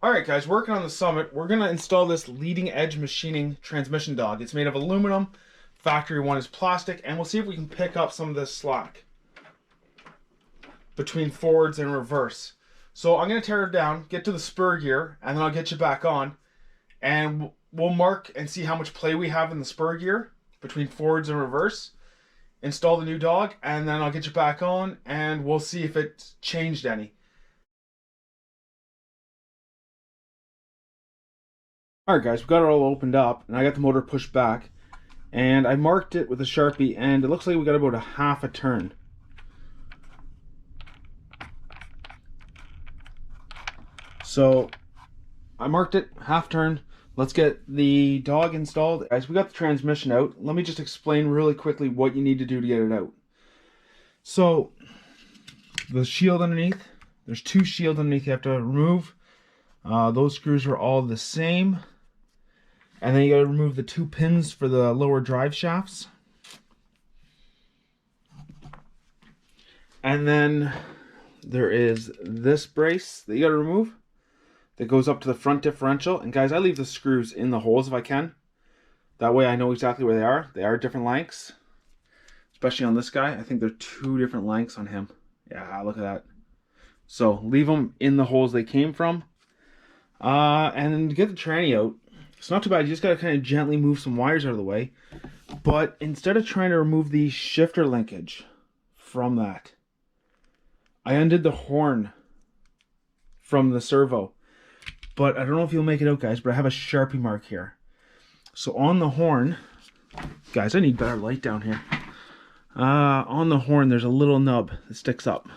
Alright guys, working on the Summit, we're going to install this leading edge machining transmission dog. It's made of aluminum, factory one is plastic, and we'll see if we can pick up some of this slack between forwards and reverse. So I'm going to tear it down, get to the spur gear, and then I'll get you back on, and we'll mark and see how much play we have in the spur gear between forwards and reverse, install the new dog, and then I'll get you back on, and we'll see if it's changed any. Alright guys, we got it all opened up, and I got the motor pushed back, and I marked it with a Sharpie, and it looks like we got about a half a turn. So, I marked it, half turn. Let's get the dog installed. Guys, we got the transmission out. Let me just explain really quickly what you need to do to get it out. So, the shield underneath, there's two shields underneath you have to remove. Those screws are all the same. And then you got to remove the two pins for the lower drive shafts. And then there is this brace that you got to remove that goes up to the front differential. And guys, I leave the screws in the holes if I can. That way I know exactly where they are. They are different lengths. Especially on this guy. I think they're two different lengths on him. Yeah, look at that. So leave them in the holes they came from. And to get the tranny out, it's not too bad. You just got to kind of gently move some wires out of the way. But instead of trying to remove the shifter linkage from that, I undid the horn from the servo. But I don't know if you'll make it out, guys, but I have a Sharpie mark here. So on the horn, guys, I need better light down here. On the horn, there's a little nub that sticks up.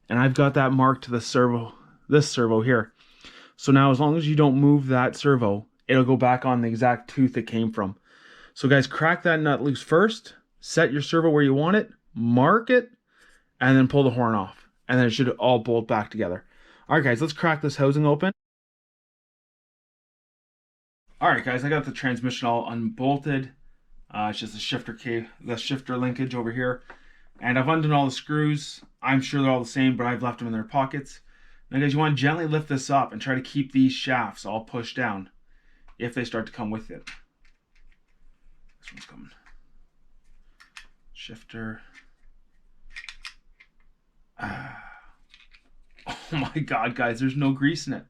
And I've got that marked to the servo, this servo here. So now as long as you don't move that servo, it'll go back on the exact tooth it came from. So guys, crack that nut loose first, set your servo where you want it, mark it, and then pull the horn off. And then it should all bolt back together. Alright guys, let's crack this housing open. Alright guys, I got the transmission all unbolted. It's just the shifter linkage over here. And I've undone all the screws. I'm sure they're all the same, but I've left them in their pockets. Now guys, you want to gently lift this up and try to keep these shafts all pushed down if they start to come with it. This one's coming. Shifter. Oh my god, guys, there's no grease in it.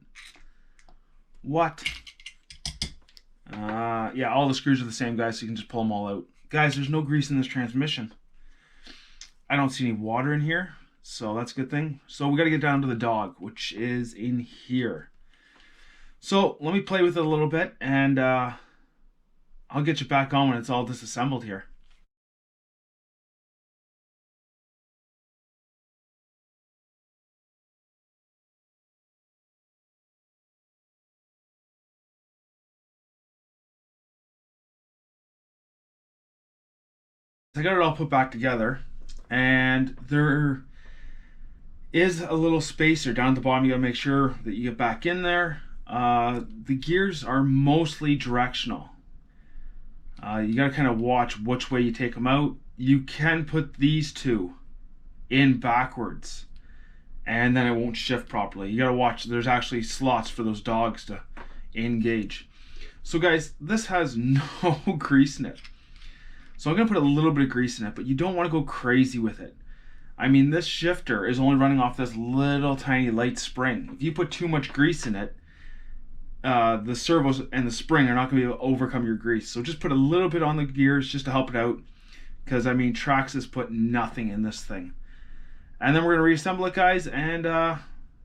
What? Yeah, all the screws are the same, guys, so you can just pull them all out. Guys, there's no grease in this transmission. I don't see any water in here. So that's a good thing. So we got to get down to the dog, which is in here. So let me play with it a little bit, and I'll get you back on when it's all disassembled here. I got it all put back together, and there is a little spacer down at the bottom. You gotta make sure that you get back in there. The gears are mostly directional. You gotta kind of watch which way you take them out. You can put these two in backwards and then it won't shift properly. You gotta watch, there's actually slots for those dogs to engage. So guys, this has no grease in it. So I'm gonna put a little bit of grease in it, but you don't want to go crazy with it. I mean, this shifter is only running off this little tiny light spring. If you put too much grease in it, the servos and the spring are not going to be able to overcome your grease. So just put a little bit on the gears just to help it out. Because, I mean, Traxxas put nothing in this thing. And then we're going to reassemble it, guys. And,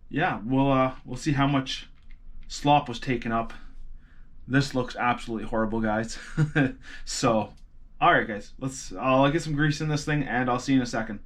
yeah, we'll see how much slop was taken up. This looks absolutely horrible, guys. So, alright, guys. I'll get some grease in this thing, and I'll see you in a second.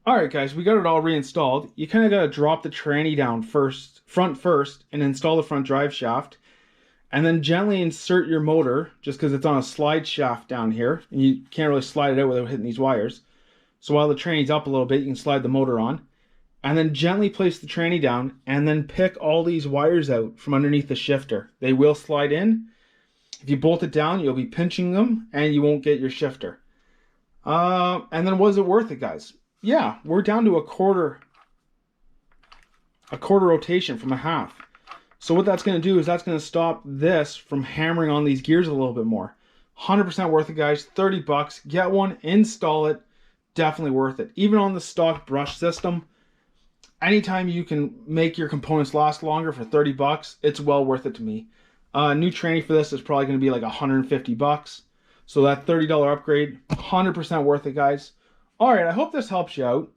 Alright guys, we got it all reinstalled. You kind of got to drop the tranny down front first, and install the front drive shaft. and then gently insert your motor, just because it's on a slide shaft down here, and you can't really slide it out without hitting these wires. So while the tranny's up a little bit, you can slide the motor on, and then gently place the tranny down, and then pick all these wires out from underneath the shifter. They will slide in. If you bolt it down, you'll be pinching them, and you won't get your shifter. And then was it worth it, guys? Yeah, we're down to a quarter rotation from a half. So what that's going to do is that's going to stop this from hammering on these gears a little bit more. 100% worth it, guys. 30 bucks. Get one, install it. Definitely worth it. Even on the stock brush system, anytime you can make your components last longer for 30 bucks, it's well worth it to me. New tranny for this is probably going to be like 150 bucks. So that $30 upgrade, 100% worth it, guys. All right, I hope this helps you out.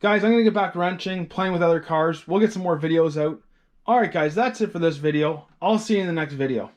Guys, I'm going to get back wrenching, playing with other cars. We'll get some more videos out. All right, guys, that's it for this video. I'll see you in the next video.